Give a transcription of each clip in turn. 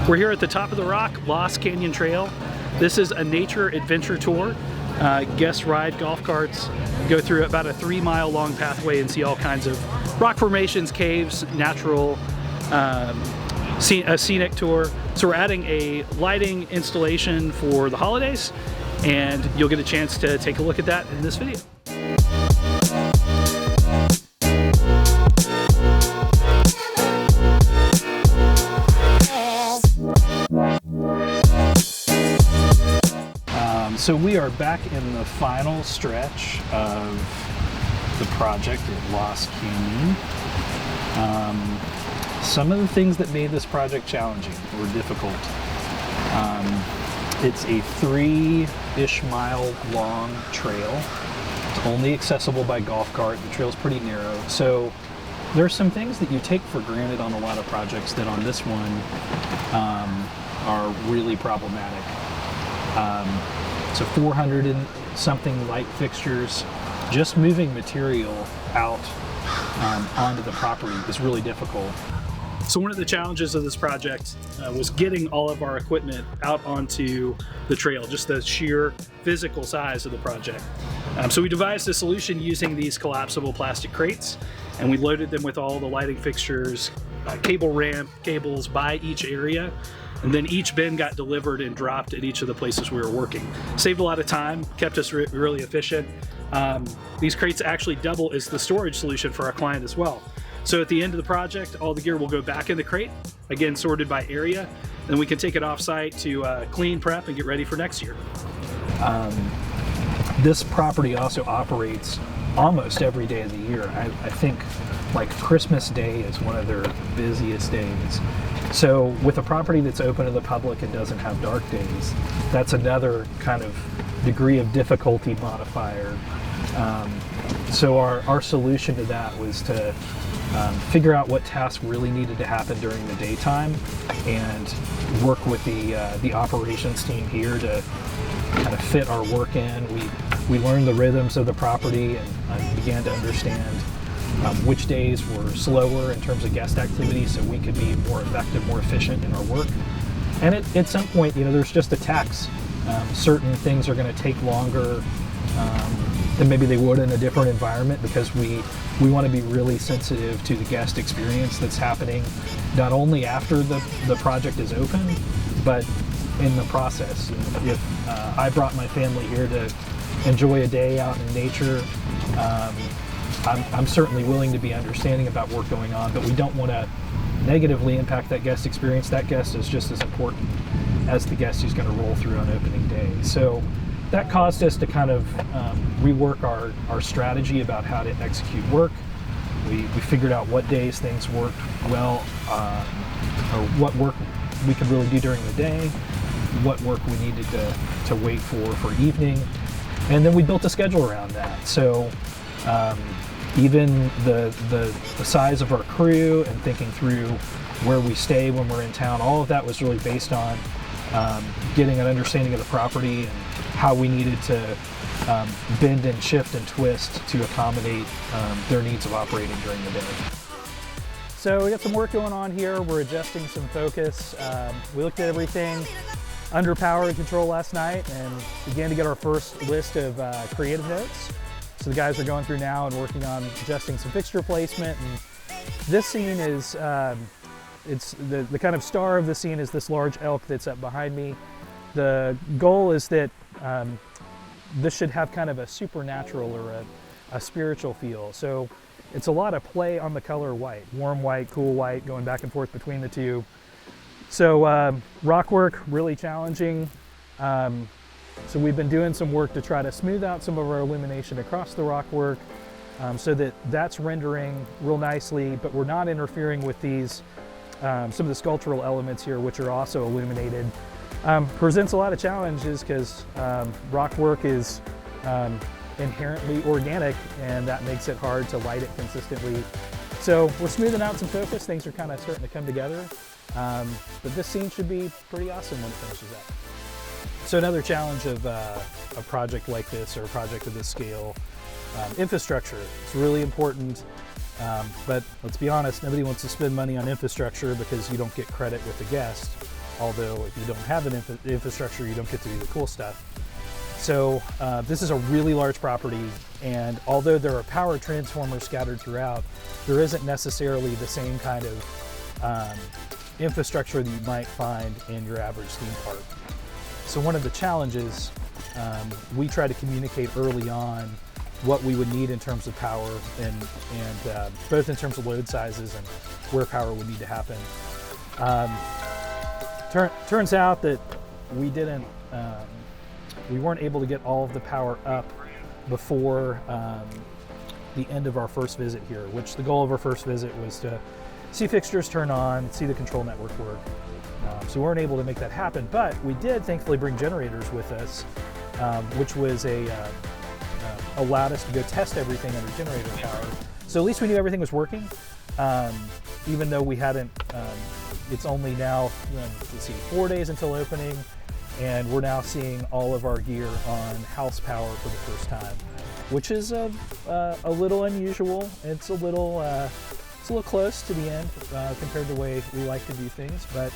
We're here at the top of the rock, Lost Canyon Trail. This is a nature adventure tour. Guests ride golf carts, go through about a 3-mile long pathway and see all kinds of rock formations, caves, natural, a scenic tour. So we're adding a lighting installation for the holidays, and you'll get a chance to take a look at that in this video. So we are back in the final stretch of the project at Lost Canyon. Some of the things that made this project challenging or difficult. It's a 3-ish mile long trail. It's only accessible by golf cart. The trail's pretty narrow. So there's some things that you take for granted on a lot of projects that on this one are really problematic. So 400 and something light fixtures, just moving material out onto the property is really difficult. So one of the challenges of this project was getting all of our equipment out onto the trail, just the sheer physical size of the project. So we devised a solution using these collapsible plastic crates, and we loaded them with all the lighting fixtures, cable ramp, cables by each area. And then each bin got delivered and dropped at each of the places we were working. Saved a lot of time, kept us really efficient. These crates actually double as the storage solution for our client as well. So at the end of the project, all the gear will go back in the crate, again sorted by area, and we can take it off-site to clean, prep, and get ready for next year. This property also operates almost every day of the year. I think like Christmas Day is one of their busiest days. So with a property that's open to the public and doesn't have dark days, that's another kind of degree of difficulty modifier. So our solution to that was to figure out what tasks really needed to happen during the daytime and work with the operations team here to kind of fit our work in. We learned the rhythms of the property and began to understand which days were slower in terms of guest activity so we could be more effective, more efficient in our work. And at some point, there's just a tax. Certain things are going to take longer than maybe they would in a different environment because we want to be really sensitive to the guest experience that's happening, not only after the project is open, but in the process. If I brought my family here to enjoy a day out in nature, I'm certainly willing to be understanding about work going on, but we don't want to negatively impact that guest experience. That guest is just as important as the guest who's going to roll through on opening day. So that caused us to kind of rework our strategy about how to execute work. We figured out what days things worked well, or what work we could really do during the day, what work we needed to wait for evening, and then we built a schedule around that. So even the size of our crew and thinking through where we stay when we're in town, all of that was really based on getting an understanding of the property and how we needed to bend and shift and twist to accommodate their needs of operating during the day. So we got some work going on here. We're adjusting some focus. We looked at everything under power and control last night and began to get our first list of creative notes. So the guys are going through now and working on adjusting some fixture placement. And this scene is, it's the kind of star of the scene is this large elk that's up behind me. The goal is that this should have kind of a supernatural or a spiritual feel. So it's a lot of play on the color white, warm white, cool white, going back and forth between the two. So rock work, really challenging. So we've been doing some work to try to smooth out some of our illumination across the rock work so that that's rendering real nicely, but we're not interfering with these, some of the sculptural elements here, which are also illuminated. Presents a lot of challenges because rock work is inherently organic, and that makes it hard to light it consistently. So we're smoothing out some focus. Things are kind of starting to come together, but this scene should be pretty awesome when it finishes up. So another challenge of a project like this or a project of this scale, infrastructure. It's really important, but let's be honest, nobody wants to spend money on infrastructure because you don't get credit with the guest. although if you don't have an infrastructure, you don't get to do the cool stuff. So this is a really large property, and although there are power transformers scattered throughout, there isn't necessarily the same kind of infrastructure that you might find in your average theme park. So one of the challenges, we try to communicate early on what we would need in terms of power, and both in terms of load sizes and where power would need to happen. Turns out that we weren't able to get all of the power up before the end of our first visit here, which the goal of our first visit was to see fixtures turn on, see the control network work. So we weren't able to make that happen, but we did thankfully bring generators with us, which was allowed us to go test everything under generator power. So at least we knew everything was working, even though we hadn't, it's only now, let's see, 4 days until opening, and we're now seeing all of our gear on house power for the first time, which is a little unusual. It's a little close to the end compared to the way we like to do things, but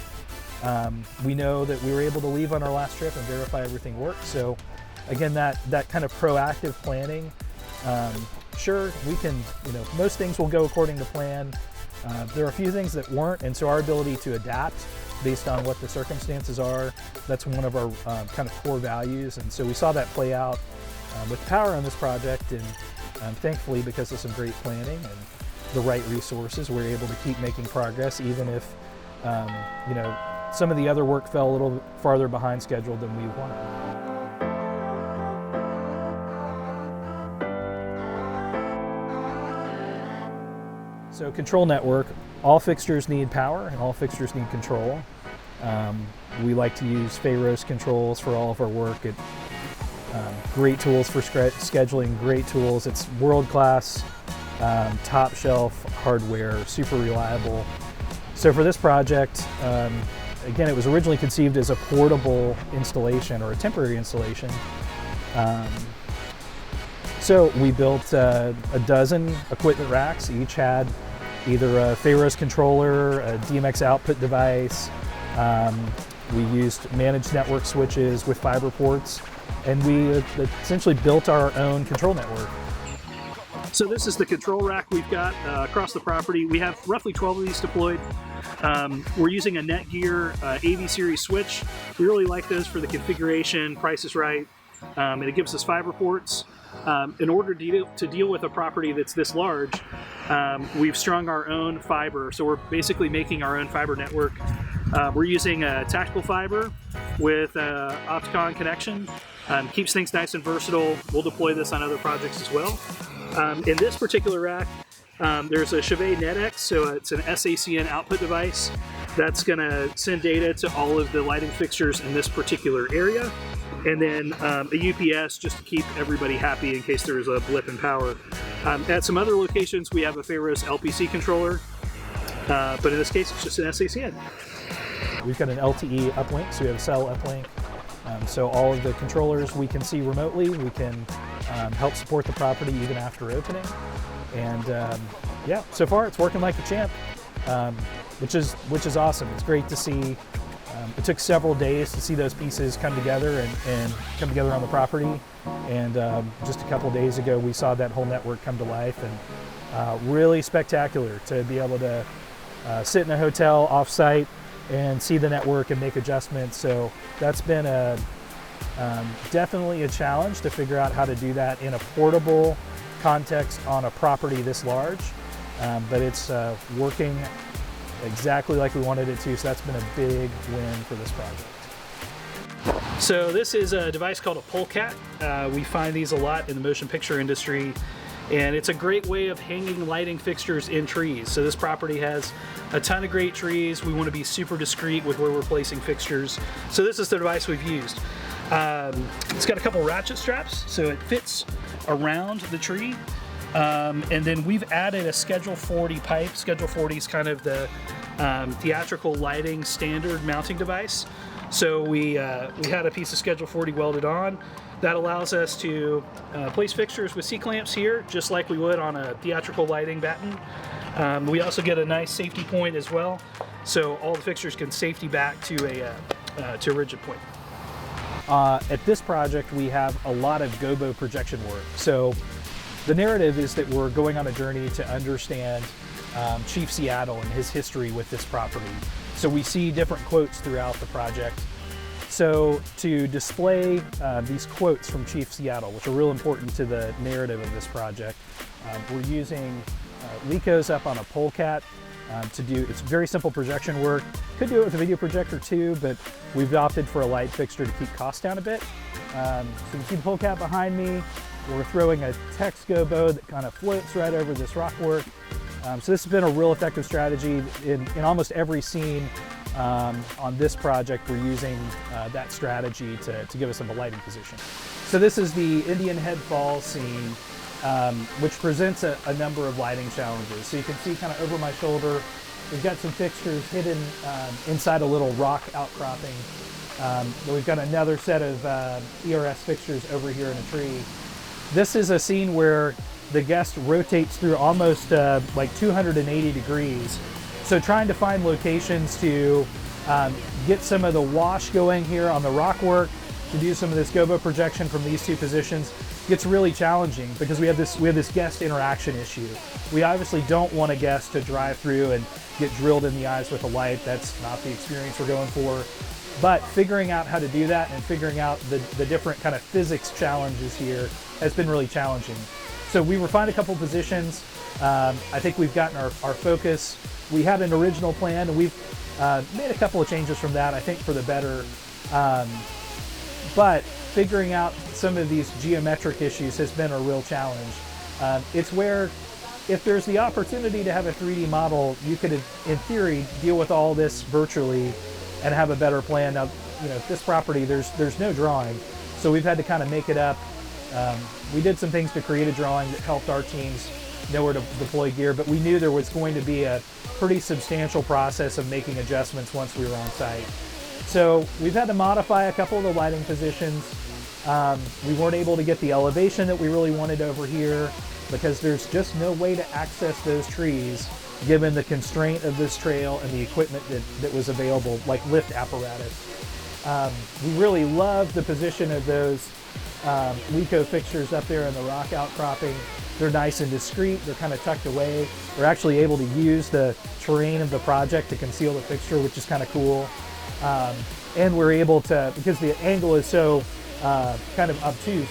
we know that we were able to leave on our last trip and verify everything worked. So again, that kind of proactive planning, sure, we can, most things will go according to plan. There are a few things that weren't, and so our ability to adapt based on what the circumstances are, that's one of our kind of core values. And so we saw that play out with power on this project, and thankfully, because of some great planning and the right resources, we're able to keep making progress, even if some of the other work fell a little farther behind schedule than we wanted. So control network, all fixtures need power and all fixtures need control. We like to use Pharos controls for all of our work. Great tools for scheduling, great tools. It's world-class, top shelf hardware, super reliable. So for this project, again, it was originally conceived as a portable installation or a temporary installation. So we built a dozen equipment racks. Each had either a Pharos controller, a DMX output device. We used managed network switches with fiber ports, and we essentially built our own control network. So this is the control rack we've got across the property. We have roughly 12 of these deployed. We're using a Netgear AV series switch. We really like those for the configuration, price is right, and it gives us fiber ports. In order to deal with a property that's this large, we've strung our own fiber, so we're basically making our own fiber network. We're using a tactical fiber with an Opticon connection. Keeps things nice and versatile. We'll deploy this on other projects as well. In this particular rack, there's a Chauvet NetX, so it's an SACN output device that's going to send data to all of the lighting fixtures in this particular area. And then a UPS just to keep everybody happy in case there's a blip in power. At some other locations, we have a Pharos LPC controller, but in this case, it's just an SACN. We've got an LTE uplink, so we have a cell uplink. So all of the controllers we can see remotely. We can help support the property even after opening. And yeah, so far it's working like a champ, which is awesome. It's great to see. It took several days to see those pieces come together and come together on the property. And just a couple of days ago, we saw that whole network come to life, and really spectacular to be able to sit in a hotel off-site and see the network and make adjustments. So that's been definitely a challenge to figure out how to do that in a portable context on a property this large, but it's working exactly like we wanted it to, so that's been a big win for this project. So this is a device called a polecat. We find these a lot in the motion picture industry, and it's a great way of hanging lighting fixtures in trees. So this property has a ton of great trees. We want to be super discreet with where we're placing fixtures. So this is the device we've used. It's got a couple ratchet straps, so it fits around the tree. And then we've added a Schedule 40 pipe. Schedule 40 is kind of the theatrical lighting standard mounting device. So we had a piece of Schedule 40 welded on. That allows us to place fixtures with C-clamps here, just like we would on a theatrical lighting batten. We also get a nice safety point as well, so all the fixtures can safety back to a rigid point. At this project, we have a lot of gobo projection work. So the narrative is that we're going on a journey to understand Chief Seattle and his history with this property. So we see different quotes throughout the project. So to display these quotes from Chief Seattle, which are real important to the narrative of this project, we're using Lecos up on a polecat to do, it's very simple projection work. Could do it with a video projector too, but we've opted for a light fixture to keep costs down a bit. So you can see the polecat behind me. We're throwing a text gobo that kind of floats right over this rock work. So this has been a real effective strategy in almost every scene on this project. We're using that strategy to give us a lighting position. So this is the Indian Head Falls scene, which presents a number of lighting challenges. So you can see kind of over my shoulder, we've got some fixtures hidden inside a little rock outcropping. We've got another set of ERS fixtures over here in a tree. This is a scene where the guest rotates through almost like 280 degrees. So trying to find locations to get some of the wash going here on the rock work, to do some of this gobo projection from these two positions gets really challenging because we have this guest interaction issue. We obviously don't want a guest to drive through and get drilled in the eyes with a light. That's not the experience we're going for. But figuring out how to do that and figuring out the different kind of physics challenges here has been really challenging. So we refined a couple positions. I think we've gotten our focus. We had an original plan and we've made a couple of changes from that, I think for the better. But figuring out some of these geometric issues has been a real challenge. It's where if there's the opportunity to have a 3D model, you could, in theory, deal with all this virtually and have a better plan. Now, you know, this property, there's no drawing, so we've had to kind of make it up. We did some things to create a drawing that helped our teams know where to deploy gear, but we knew there was going to be a pretty substantial process of making adjustments once we were on site. So we've had to modify a couple of the lighting positions. We weren't able to get the elevation that we really wanted over here because there's just no way to access those trees given the constraint of this trail and the equipment that was available, like lift apparatus. We really love the position of those Leco fixtures up there in the rock outcropping. They're nice and discreet, they're kind of tucked away. We're actually able to use the terrain of the project to conceal the fixture, which is kind of cool. And we're able to, because the angle is so kind of obtuse,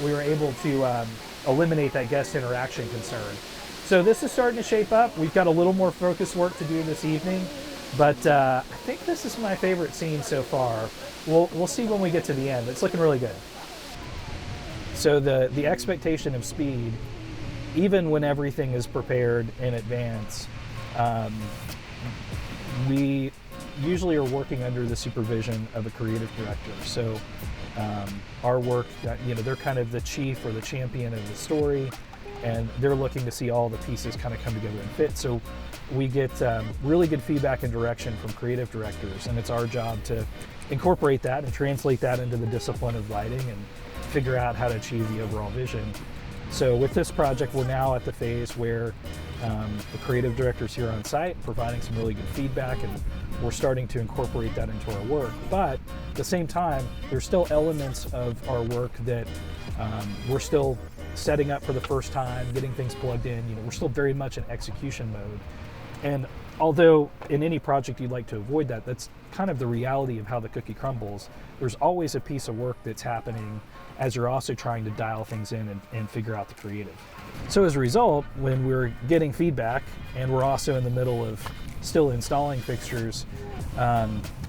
we were able to eliminate that guest interaction concern. So this is starting to shape up. We've got a little more focus work to do this evening, but I think this is my favorite scene so far. We'll see when we get to the end. It's looking really good. So the expectation of speed, even when everything is prepared in advance, we usually are working under the supervision of a creative director. So our work, you know, they're kind of the chief or the champion of the story, and they're looking to see all the pieces kind of come together and fit. So we get really good feedback and direction from creative directors, and it's our job to incorporate that and translate that into the discipline of lighting and figure out how to achieve the overall vision. So with this project, we're now at the phase where the creative director's here on site providing some really good feedback, and we're starting to incorporate that into our work. But at the same time, there's still elements of our work that we're still setting up for the first time, getting things plugged in. You know, we're still very much in execution mode. And although in any project you'd like to avoid that, that's kind of the reality of how the cookie crumbles. There's always a piece of work that's happening as you're also trying to dial things in and figure out the creative. So as a result, when we're getting feedback and we're also in the middle of still installing fixtures,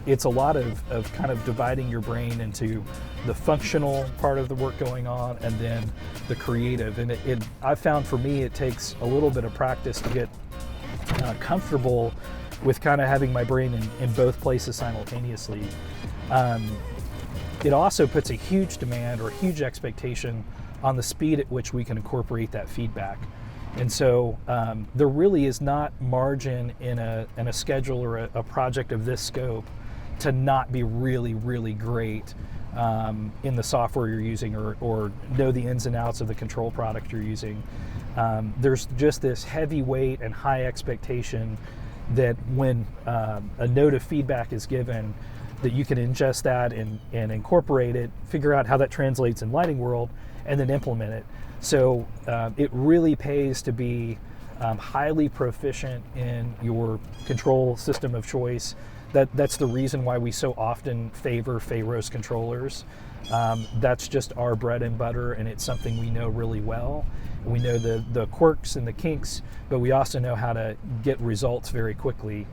it's a lot of kind of dividing your brain into the functional part of the work going on and then the creative. And I've found for me, it takes a little bit of practice to get comfortable with kind of having my brain in both places simultaneously. It also puts a huge demand or a huge expectation on the speed at which we can incorporate that feedback. And so there really is not margin in a schedule or a project of this scope to not be really, really great in the software you're using or know the ins and outs of the control product you're using. there's just this heavy weight and high expectation that when a note of feedback is given, that you can ingest that and incorporate it, figure out how that translates in lighting world, and then implement it. So it really pays to be highly proficient in your control system of choice. That's the reason why we so often favor Pharos controllers. That's just our bread and butter, and it's something we know really well. We know the quirks and the kinks, but we also know how to get results very quickly.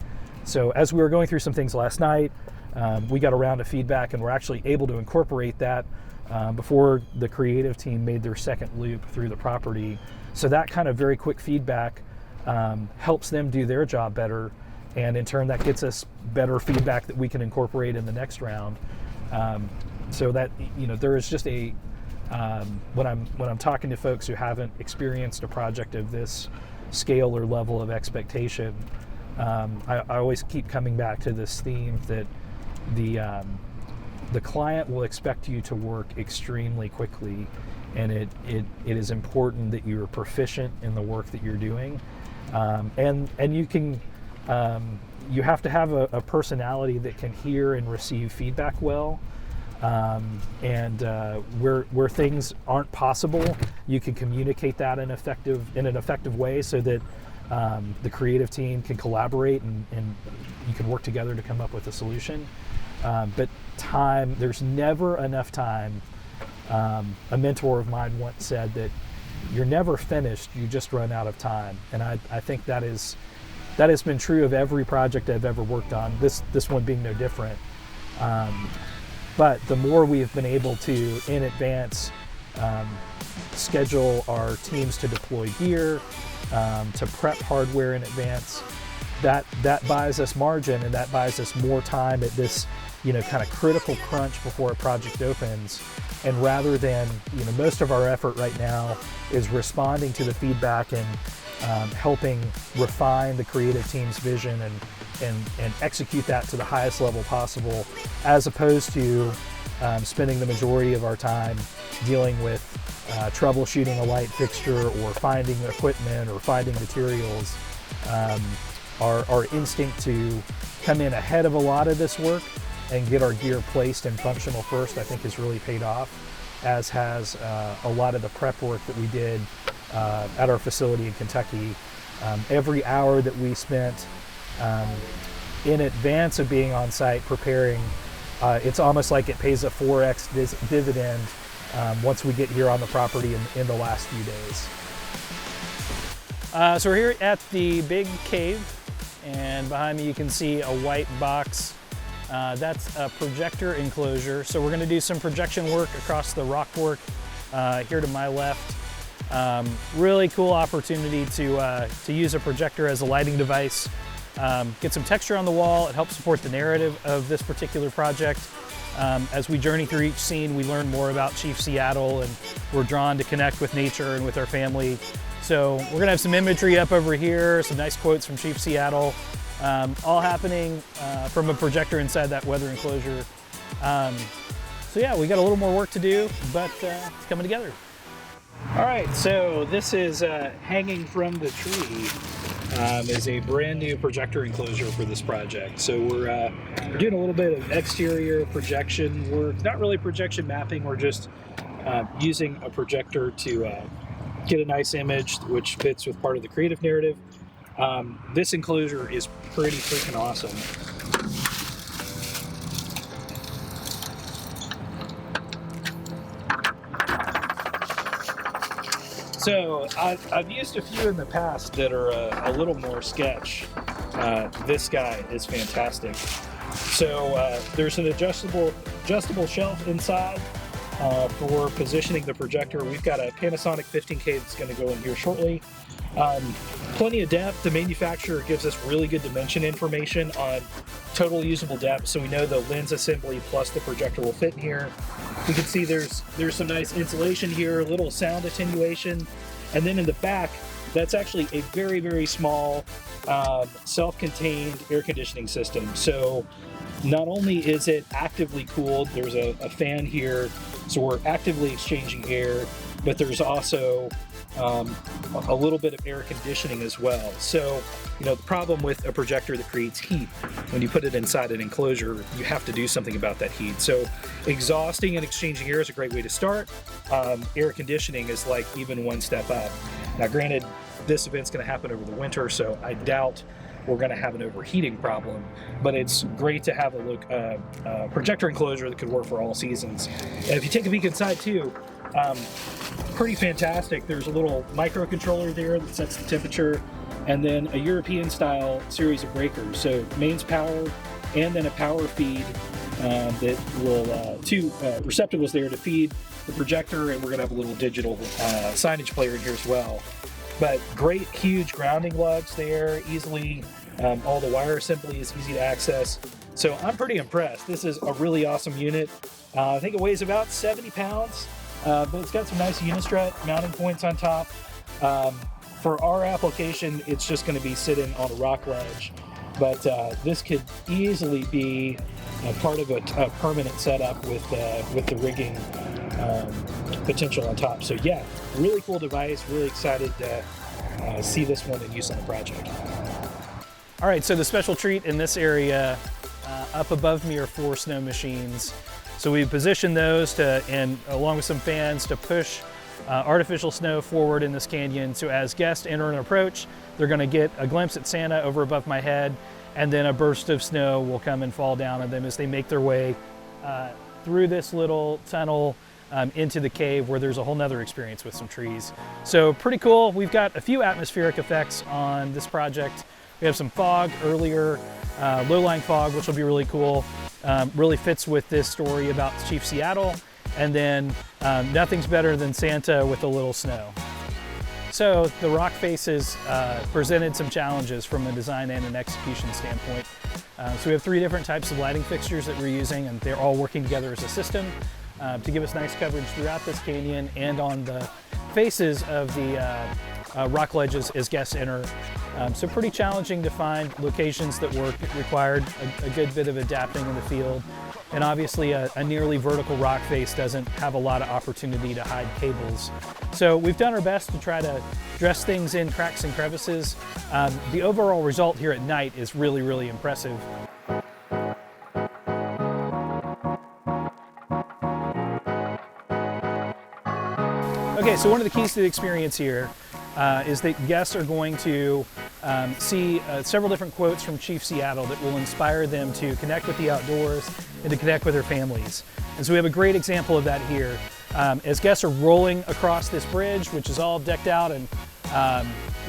So as we were going through some things last night, we got a round of feedback, and we're actually able to incorporate that before the creative team made their second loop through the property. So that kind of very quick feedback helps them do their job better, and in turn that gets us better feedback that we can incorporate in the next round. So that, there is just a when I'm talking to folks who haven't experienced a project of this scale or level of expectation, I always keep coming back to this theme that the client will expect you to work extremely quickly, and it is important that you're proficient in the work that you're doing, and you can you have to have a personality that can hear and receive feedback well, and where things aren't possible, you can communicate that in an effective way, so that the creative team can collaborate and you can work together to come up with a solution. But time, there's never enough time. A mentor of mine once said that you're never finished, you just run out of time. And I think that has been true of every project I've ever worked on, this one being no different. But the more we've been able to, in advance, schedule our teams to deploy gear, to prep hardware in advance, that buys us margin, and that buys us more time at this kind of critical crunch before a project opens. And rather than, most of our effort right now is responding to the feedback and helping refine the creative team's vision and execute that to the highest level possible, as opposed to spending the majority of our time dealing with troubleshooting a light fixture or finding equipment or finding materials. Our instinct to come in ahead of a lot of this work and get our gear placed and functional first, I think, has really paid off, as has a lot of the prep work that we did at our facility in Kentucky. Every hour that we spent in advance of being on site preparing, it's almost like it pays a 4x dividend once we get here on the property in the last few days. So we're here at the big cave, and behind me you can see a white box. That's a projector enclosure. So we're going to do some projection work across the rock fork here to my left. Really cool opportunity to use a projector as a lighting device. Get some texture on the wall. It helps support the narrative of this particular project. As we journey through each scene, we learn more about Chief Seattle, and we're drawn to connect with nature and with our family. So we're gonna have some imagery up over here, some nice quotes from Chief Seattle, all happening from a projector inside that weather enclosure. So yeah, we got a little more work to do, but it's coming together. All right, so this is hanging from the tree. Is a brand new projector enclosure for this project. So we're doing a little bit of exterior projection work, not really projection mapping, we're just using a projector to get a nice image which fits with part of the creative narrative. This enclosure is pretty freaking awesome. So I've used a few in the past that are a little more sketch. This guy is fantastic. So there's an adjustable shelf inside for positioning the projector. We've got a Panasonic 15K that's going to go in here shortly. Plenty of depth. The manufacturer gives us really good dimension information on total usable depth, so we know the lens assembly plus the projector will fit in here. We can see there's some nice insulation here, a little sound attenuation, and then in the back, that's actually a very, very small self-contained air conditioning system. So not only is it actively cooled, there's a fan here, so we're actively exchanging air, but there's also a little bit of air conditioning as well. So, you know, the problem with a projector that creates heat, when you put it inside an enclosure, you have to do something about that heat. So exhausting and exchanging air is a great way to start. Air conditioning is like even one step up. Now, granted, this event's going to happen over the winter, so I doubt we're going to have an overheating problem, but it's great to have a projector enclosure that could work for all seasons. And if you take a peek inside too, pretty fantastic. There's a little microcontroller there that sets the temperature, and then a European style series of breakers. So mains power, and then a power feed that will, two receptacles there to feed the projector, and we're gonna have a little digital signage player in here as well. But great, huge grounding lugs there, easily, all the wire assembly is easy to access. So I'm pretty impressed. This is a really awesome unit. I think it weighs about 70 pounds, but it's got some nice unistrut mounting points on top. For our application, it's just gonna be sitting on a rock ledge, but this could easily be part of a permanent setup with the rigging potential on top. So yeah, really cool device, really excited to see this one in use on the project. All right, so the special treat in this area up above me are 4 snow machines. So we positioned those to, and along with some fans, to push artificial snow forward in this canyon. So as guests enter and approach, they're gonna get a glimpse at Santa over above my head, and then a burst of snow will come and fall down on them as they make their way through this little tunnel into the cave, where there's a whole nother experience with some trees. So pretty cool. We've got a few atmospheric effects on this project. We have some fog earlier, low-lying fog, which will be really cool. Really fits with this story about Chief Seattle. And then nothing's better than Santa with a little snow. So the rock faces presented some challenges from a design and an execution standpoint. So we have 3 different types of lighting fixtures that we're using, and they're all working together as a system to give us nice coverage throughout this canyon and on the faces of the rock ledges as guests enter. So pretty challenging to find locations that required a good bit of adapting in the field. And obviously a nearly vertical rock face doesn't have a lot of opportunity to hide cables. So we've done our best to try to dress things in cracks and crevices. The overall result here at night is really, really impressive. Okay, so one of the keys to the experience here is that guests are going to see several different quotes from Chief Seattle that will inspire them to connect with the outdoors and to connect with their families. And so we have a great example of that here. As guests are rolling across this bridge, which is all decked out and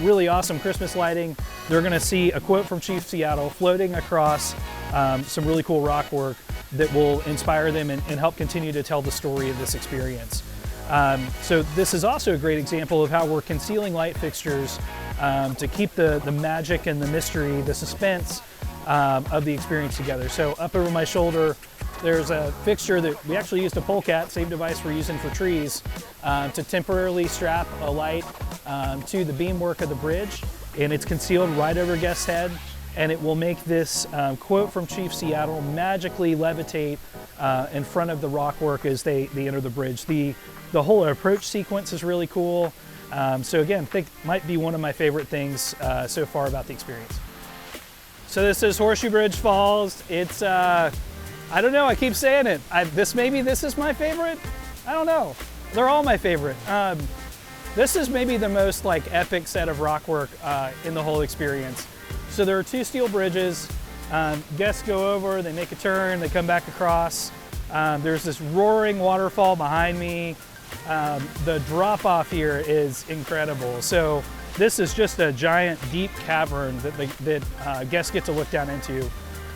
really awesome Christmas lighting, they're gonna see a quote from Chief Seattle floating across some really cool rock work that will inspire them and help continue to tell the story of this experience. So this is also a great example of how we're concealing light fixtures to keep the magic and the mystery, the suspense of the experience together. So up over my shoulder, there's a fixture that we actually used a polecat, same device we're using for trees, to temporarily strap a light to the beamwork of the bridge, and it's concealed right over guest's head, and it will make this quote from Chief Seattle magically levitate in front of the rock work as they enter the bridge. The whole approach sequence is really cool. So again, I think might be one of my favorite things so far about the experience. So this is Horseshoe Bridge Falls. It's, I don't know, I keep saying it. Maybe this is my favorite? I don't know. They're all my favorite. This is maybe the most like epic set of rock work in the whole experience. So there are 2 steel bridges. Guests go over, they make a turn, they come back across. There's this roaring waterfall behind me. The drop off here is incredible. So this is just a giant deep cavern that guests get to look down into.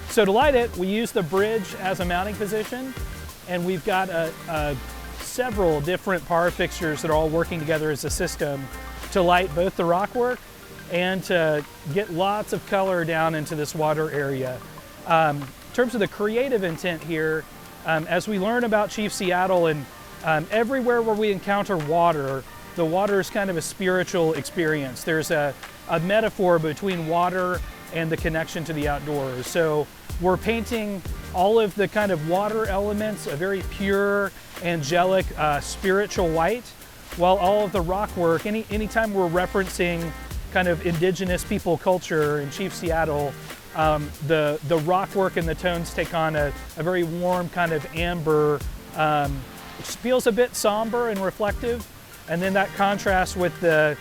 So to light it, we use the bridge as a mounting position, and we've got several different par fixtures that are all working together as a system to light both the rock work and to get lots of color down into this water area. In terms of the creative intent here, as we learn about Chief Seattle, and everywhere where we encounter water, the water is kind of a spiritual experience. There's a metaphor between water and the connection to the outdoors. So we're painting all of the kind of water elements, a very pure, angelic, spiritual white, while all of the rock work, anytime we're referencing kind of indigenous people culture in Chief Seattle, the rock work and the tones take on a very warm kind of amber, which feels a bit somber and reflective. And then that contrasts with the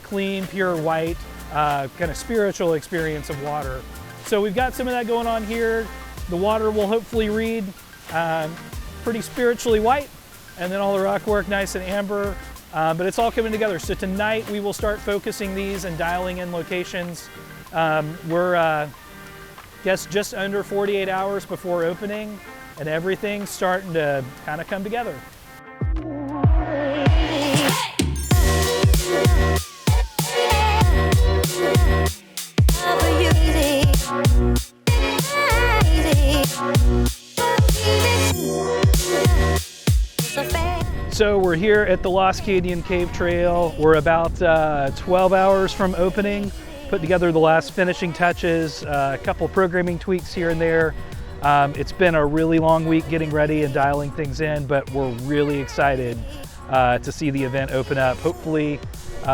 clean, pure white, kind of spiritual experience of water. So we've got some of that going on here. The water will hopefully read pretty spiritually white, and then all the rock work nice and amber, but it's all coming together. So tonight we will start focusing these and dialing in locations. We're guess just under 48 hours before opening, and everything's starting to kind of come together. So we're here at the Lost Canyon Cave Trail. We're about 12 hours from opening, put together the last finishing touches, a couple programming tweaks here and there. It's been a really long week getting ready and dialing things in, but we're really excited to see the event open up. Hopefully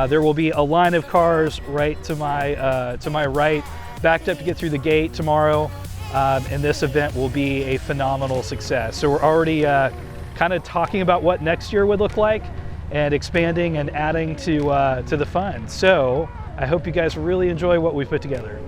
there will be a line of cars right to my right, backed up to get through the gate tomorrow, and this event will be a phenomenal success. So we're already kind of talking about what next year would look like and expanding and adding to the fun. So I hope you guys really enjoy what we've put together.